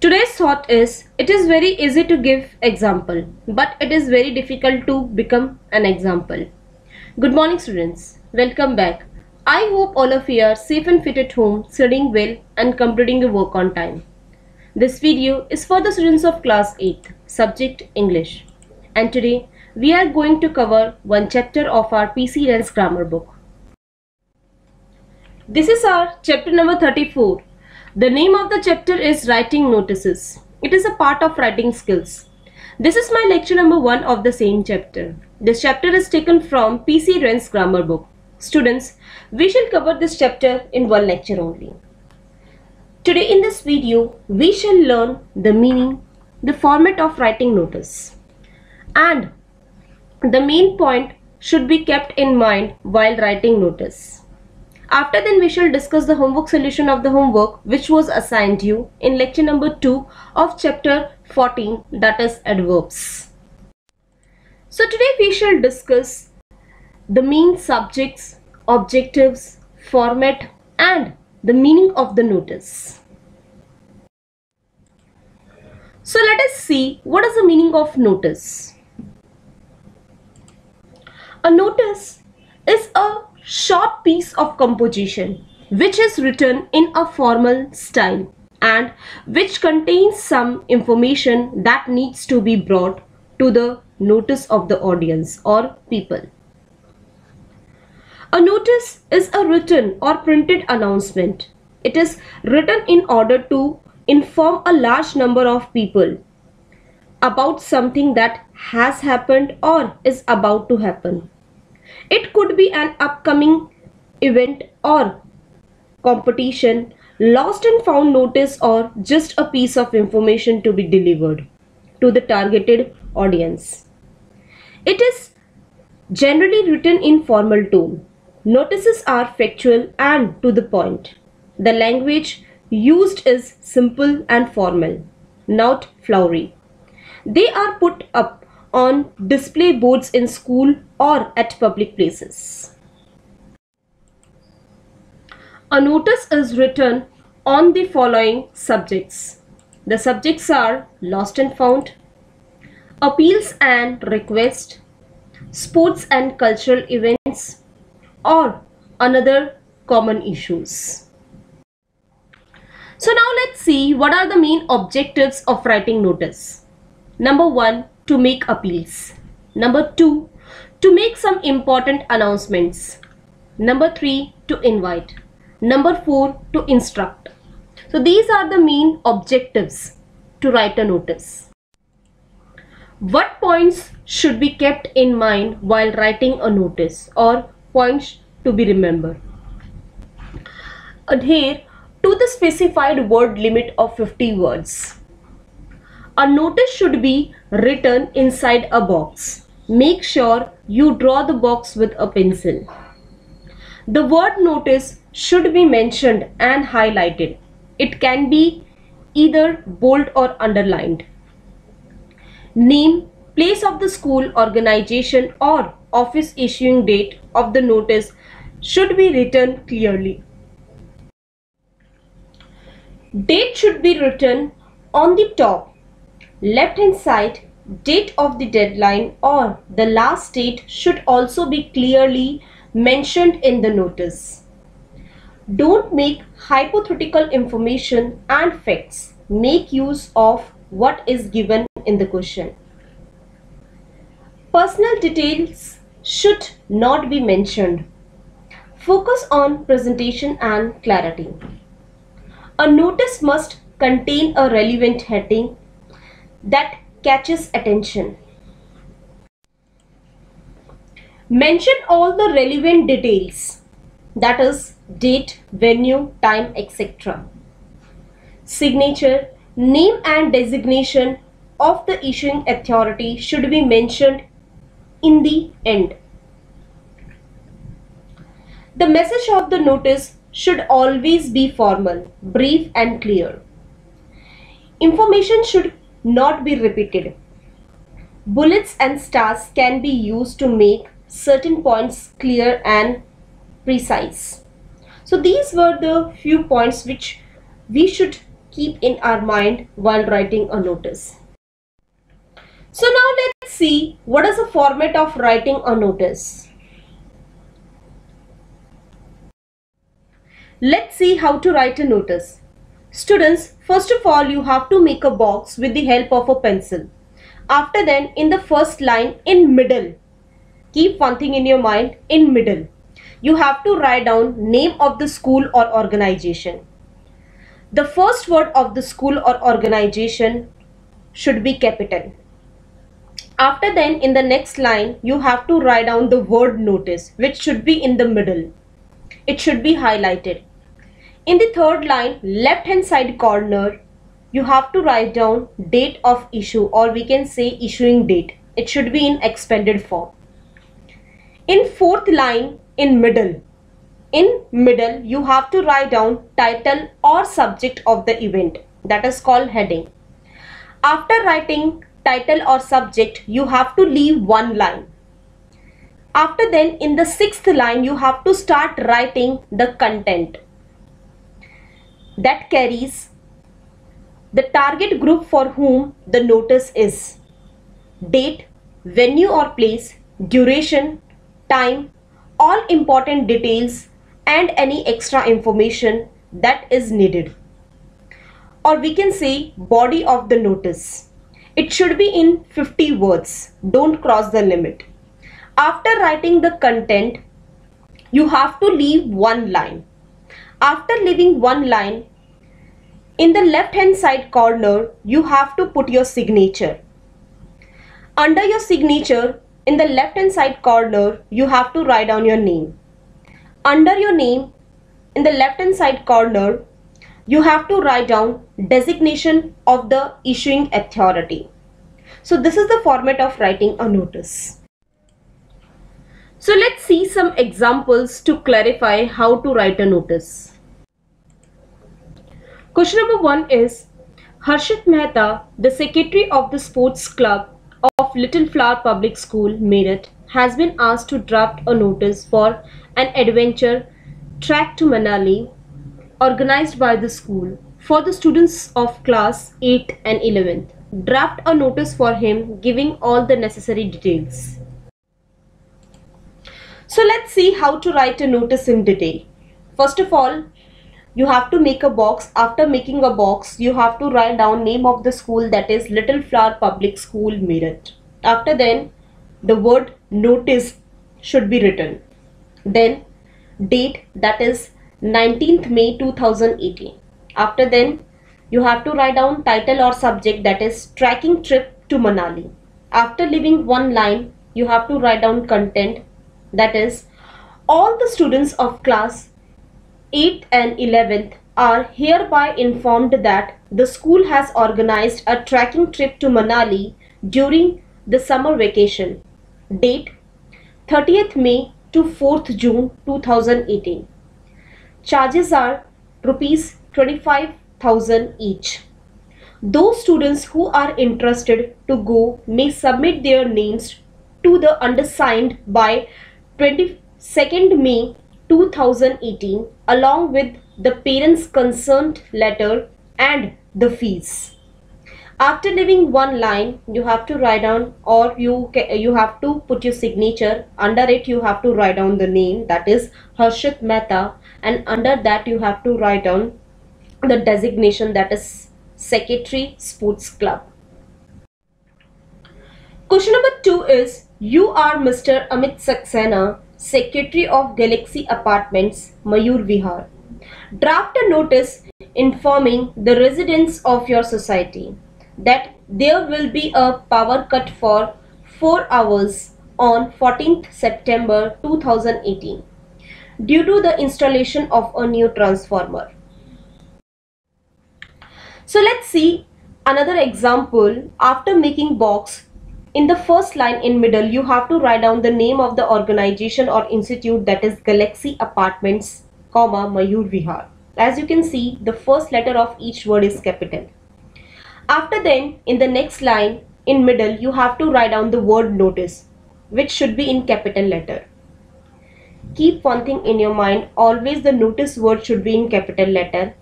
Today's thought is, it is very easy to give example, but it is very difficult to become an example. Good morning students, welcome back. I hope all of you are safe and fit at home, studying well and completing your work on time. This video is for the students of class 8th, subject English. And today we are going to cover one chapter of our PC Wren's grammar book. This is our chapter number 34. The name of the chapter is Writing Notices. It is a part of writing skills. This is my lecture number 1 of the same chapter. This chapter is taken from PC Wren's grammar book. Students, we shall cover this chapter in one lecture only. Today in this video, we shall learn the meaning, the format of writing notice, and the main point should be kept in mind while writing notice. After then we shall discuss the homework solution of the homework which was assigned you in lecture number 2 of chapter 14, that is adverbs. So today we shall discuss the main subjects, objectives, format and the meaning of the notice. So let us see what is the meaning of notice. A notice is a short piece of composition which is written in a formal style and which contains some information that needs to be brought to the notice of the audience or people. A notice is a written or printed announcement. It is written in order to inform a large number of people about something that has happened or is about to happen. It could be an upcoming event or competition, lost and found notice, or just a piece of information to be delivered to the targeted audience. It is generally written in formal tone. Notices are factual and to the point. The language used is simple and formal, not flowery. They are put up on display boards in school or at public places. A notice is written on the following subjects. The subjects are lost and found, appeals and requests, sports and cultural events, or another common issues. So now let's see what are the main objectives of writing notice. Number 1, to make appeals. Number 2, to make some important announcements. Number 3, to invite. Number 4, to instruct. So these are the main objectives to write a notice. What points should be kept in mind while writing a notice, or points to be remembered? Adhere to the specified word limit of 50 words. A notice should be written inside a box. Make sure you draw the box with a pencil. The word notice should be mentioned and highlighted. It can be either bold or underlined. Name, place of the school, organization or office issuing date of the notice should be written clearly. Date should be written on the top left hand side. Date of the deadline or the last date should also be clearly mentioned in the notice. Don't make hypothetical information and facts. Make use of what is given in the question. Personal details should not be mentioned. Focus on presentation and clarity. A notice must contain a relevant heading that catches attention. Mention all the relevant details, that is date, venue, time, etc. Signature, name and designation of the issuing authority should be mentioned in the end. The message of the notice should always be formal, brief and clear. Information should not be repeated. Bullets and stars can be used to make certain points clear and precise. So these were the few points which we should keep in our mind while writing a notice. So now let's see what is the format of writing a notice. Let's see how to write a notice. Students, first of all, you have to make a box with the help of a pencil. After then, in the first line, in middle, keep one thing in your mind, in middle, you have to write down name of the school or organization. The first word of the school or organization should be capital. After then, in the next line, you have to write down the word notice, which should be in the middle. It should be highlighted. In the third line, left hand side corner, you have to write down date of issue, or we can say issuing date. It should be in expanded form. In fourth line, in middle, you have to write down title or subject of the event, that is called heading. After writing title or subject, you have to leave one line. After then, in the sixth line, you have to start writing the content that carries the target group for whom the notice is, date, venue or place, duration, time, all important details and any extra information that is needed. Or we can say body of the notice. It should be in 50 words. Don't cross the limit. After writing the content, you have to leave one line. After leaving one line, in the left hand side corner, you have to put your signature. Under your signature, in the left hand side corner, you have to write down your name. Under your name, in the left hand side corner, you have to write down designation of the issuing authority. So this is the format of writing a notice. So let's see some examples to clarify how to write a notice. Question number 1 is, Harshit Mehta, the secretary of the sports club of Little Flower Public School, Meerut, has been asked to draft a notice for an adventure trek to Manali organized by the school for the students of class 8 and 11th. Draft a notice for him giving all the necessary details. So let's see how to write a notice in detail. First of all, you have to make a box. After making a box, you have to write down name of the school, that is Little Flower Public School, Meerut. After then, the word notice should be written. Then date, that is 19th May 2018. After then, you have to write down title or subject, that is trekking trip to Manali. After leaving one line, you have to write down content, that is all the students of class 8th and 11th are hereby informed that the school has organized a trekking trip to Manali during the summer vacation. Date 30th May to 4th June 2018. Charges are rupees 25,000 each. Those students who are interested to go may submit their names to the undersigned by 22nd May 2018 along with the parents' consent letter and the fees. After leaving one line, you have to write down, or you have to put your signature. Under it, you have to write down the name, that is Harshit Mehta, and under that you have to write down the designation, that is Secretary Sports Club. Question number 2 is, you are Mr. Amit Saxena, Secretary of Galaxy Apartments, Mayur Vihar. Draft a notice informing the residents of your society that there will be a power cut for 4 hours on 14th September 2018 due to the installation of a new transformer. So let's see another example. After making box, in the first line in middle, you have to write down the name of the organization or institute, that is Galaxy Apartments, Mayur Vihar. As you can see, the first letter of each word is capital. After then, in the next line in middle, you have to write down the word notice, which should be in capital letter. Keep one thing in your mind, always the notice word should be in capital letter.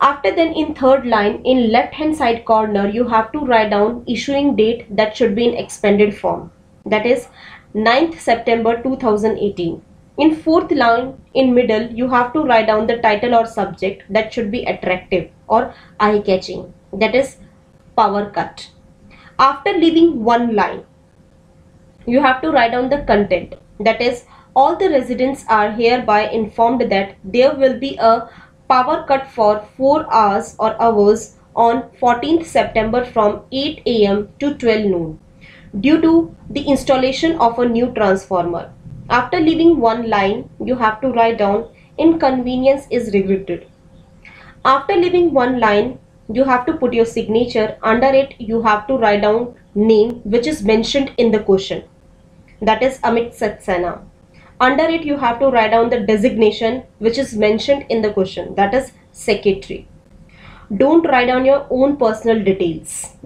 After then, in third line, in left hand side corner, you have to write down issuing date that should be in expanded form, that is 9th September 2018. In fourth line, in middle, you have to write down the title or subject that should be attractive or eye catching, that is power cut. After leaving one line, you have to write down the content, that is all the residents are hereby informed that there will be a power cut for 4 hours or hours on 14th September from 8 am to 12 noon due to the installation of a new transformer. After leaving one line, you have to write down inconvenience is regretted. After leaving one line, you have to put your signature. Under it, you have to write down name which is mentioned in the question, that is Amit Saxena. Under it, you have to write down the designation which is mentioned in the question, that is secretary. Don't write down your own personal details.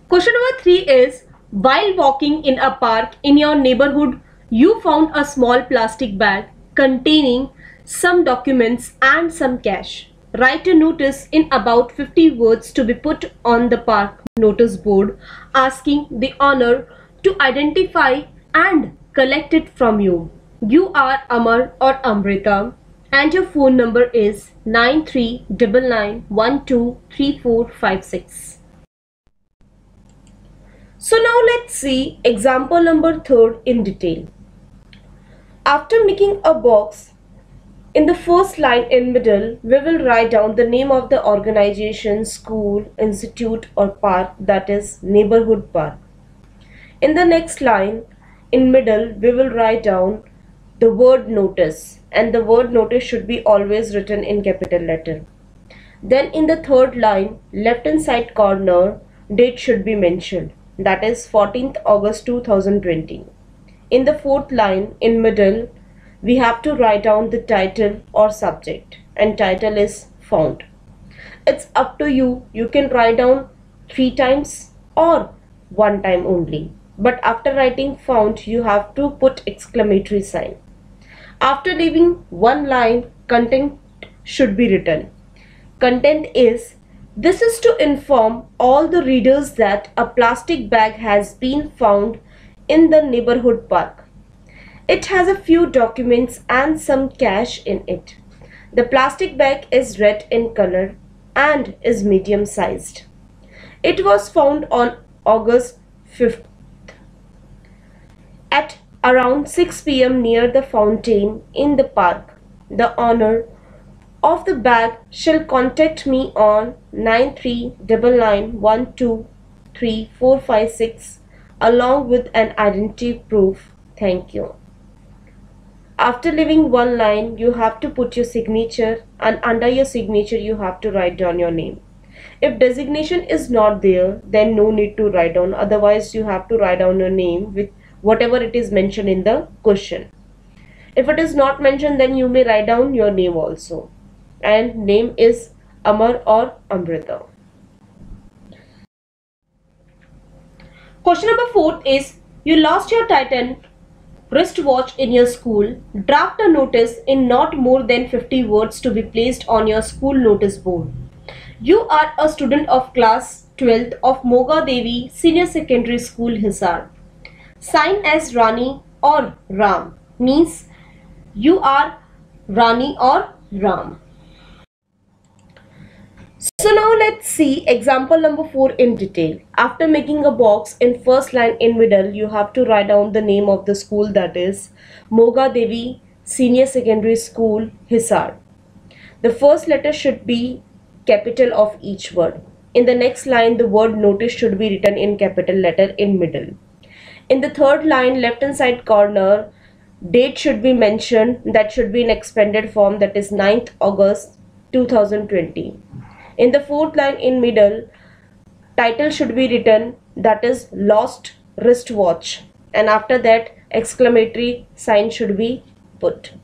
Question number 3 is, while walking in a park in your neighborhood, you found a small plastic bag containing some documents and some cash. Write a notice in about 50 words to be put on the park notice board asking the owner to identify and collect it from you. You are Amar or Amrita and your phone number is 9399123456. So now let's see example number 3 in detail. After making a box, in the first line in middle, we will write down the name of the organization, school, institute or park, that is neighborhood park. In the next line in middle, we will write down the word notice, and the word notice should be always written in capital letter. Then in the third line, left hand side corner, date should be mentioned, that is 14th August 2020. In the fourth line in middle, we have to write down the title or subject, and title is found. It's up to you. You can write down 3 times or 1 time only. But after writing found, you have to put exclamatory sign. After leaving one line, content should be written. Content is, this is to inform all the readers that a plastic bag has been found in the neighborhood park. It has a few documents and some cash in it. The plastic bag is red in color and is medium sized. It was found on August 5th at around 6 p.m. near the fountain in the park. The owner of the bag shall contact me on 9399123456 along with an identity proof. Thank you. After leaving one line, you have to put your signature, and under your signature you have to write down your name. If designation is not there, then no need to write down. Otherwise, you have to write down your name with whatever it is mentioned in the question. If it is not mentioned, then you may write down your name also. And name is Amar or Amrita. Question number 4 is, you lost your Titan wristwatch in your school. Draft a notice in not more than 50 words to be placed on your school notice board. You are a student of class 12th of Moga Devi Senior Secondary School, Hisar. Sign as Rani or Ram, means you are Rani or Ram. So now let's see example number 4 in detail. After making a box, in first line in middle, you have to write down the name of the school, that is Moga Devi Senior Secondary School, Hisar. The first letter should be capital of each word. In the next line, the word notice should be written in capital letter in middle. In the third line, left hand side corner, date should be mentioned, that should be in expanded form, that is 9th August 2020. In the fourth line in middle, title should be written, that is lost wristwatch, and after that exclamatory sign should be put.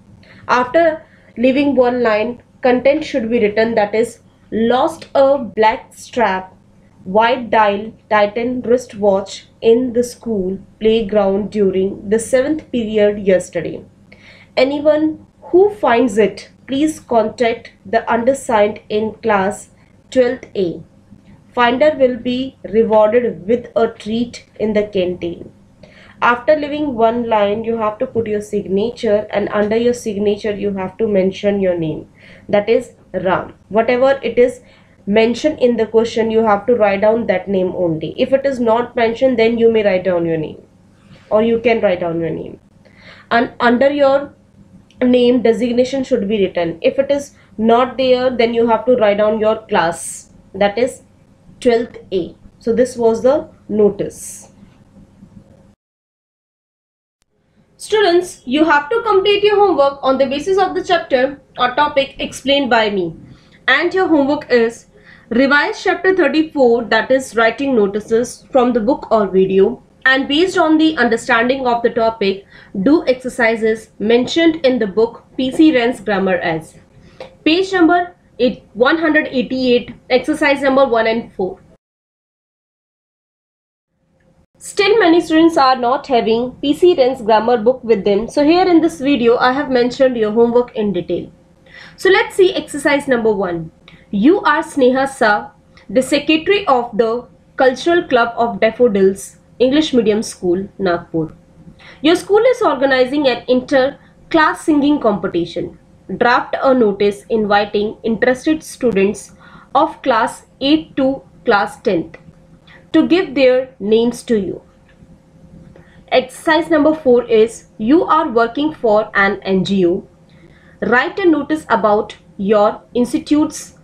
After leaving one line, content should be written, that is lost a black strap white dial Titan wristwatch in the school playground during the 7th period yesterday. Anyone who finds it please contact the undersigned in class 12th A. Finder will be rewarded with a treat in the canteen. After leaving one line, you have to put your signature, and under your signature you have to mention your name, that is Ram. Whatever it is mentioned in the question, you have to write down that name only. If it is not mentioned, then you may write down your name, or you can write down your name. And under your name, designation should be written. If it is not there, then you have to write down your class, that is 12th A. So this was the notice. Students, you have to complete your homework on the basis of the chapter or topic explained by me. And your homework is revise chapter 34, that is writing notices, from the book or video, and based on the understanding of the topic, do exercises mentioned in the book PC Wren's grammar as. Page number 188, exercise number 1 and 4. Still many students are not having PC Wren's grammar book with them. So here in this video I have mentioned your homework in detail. So let's see exercise number 1. You are Sneha Shah, the secretary of the Cultural Club of Daffodils, English Medium School, Nagpur. Your school is organizing an inter-class singing competition. Draft a notice inviting interested students of class 8 to class 10th to give their names to you. Exercise number 4 is you are working for an NGO. Write a notice about your institute's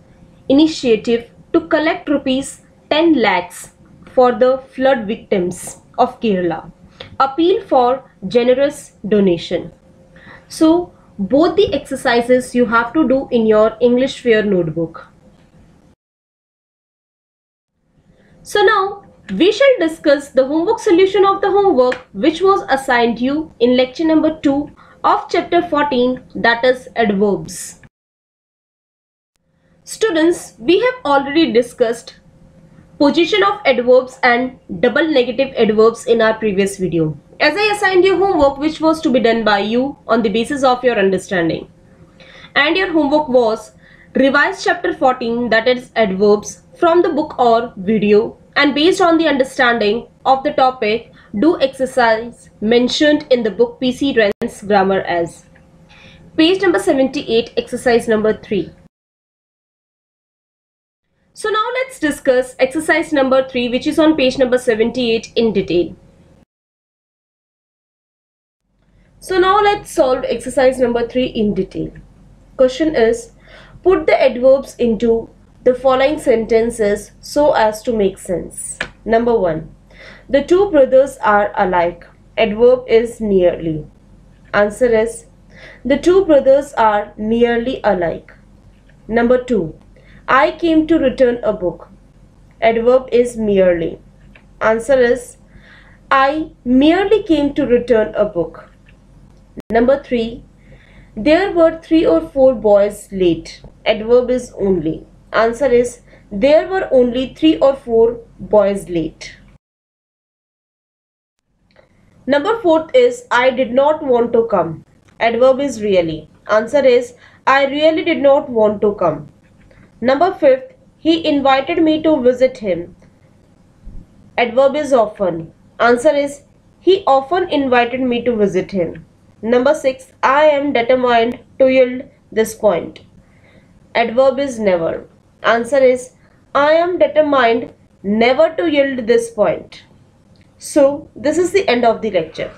initiative to collect rupees 10 lakhs for the flood victims of Kerala. Appeal for generous donation. So both the exercises you have to do in your English Fair notebook. So now we shall discuss the homework solution of the homework which was assigned you in lecture number 2 of chapter 14, that is adverbs. Students, we have already discussed position of adverbs and double negative adverbs in our previous video. As I assigned you homework which was to be done by you on the basis of your understanding. And your homework was revise chapter 14, that is adverbs, from the book or video, and based on the understanding of the topic, do exercise mentioned in the book PC Wren's grammar as. Page number 78, exercise number 3. So now let's discuss exercise number 3, which is on page number 78 in detail. So now let's solve exercise number 3 in detail. Question is, put the adverbs into the following sentences so as to make sense. Number 1. The two brothers are alike. Adverb is nearly. Answer is, the two brothers are nearly alike. Number 2. I came to return a book. Adverb is merely. Answer is, I merely came to return a book. Number 3. There were 3 or 4 boys late. Adverb is only. Answer is, there were only 3 or 4 boys late. Number 4 is, I did not want to come. Adverb is really. Answer is, I really did not want to come. Number 5, he invited me to visit him. Adverb is often. Answer is, he often invited me to visit him. Number 6, I am determined to yield this point. Adverb is never. Answer is, I am determined never to yield this point. So this is the end of the lecture.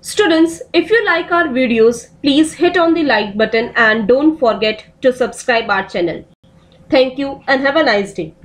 Students, if you like our videos, please hit on the like button and don't forget to subscribe our channel. Thank you and have a nice day.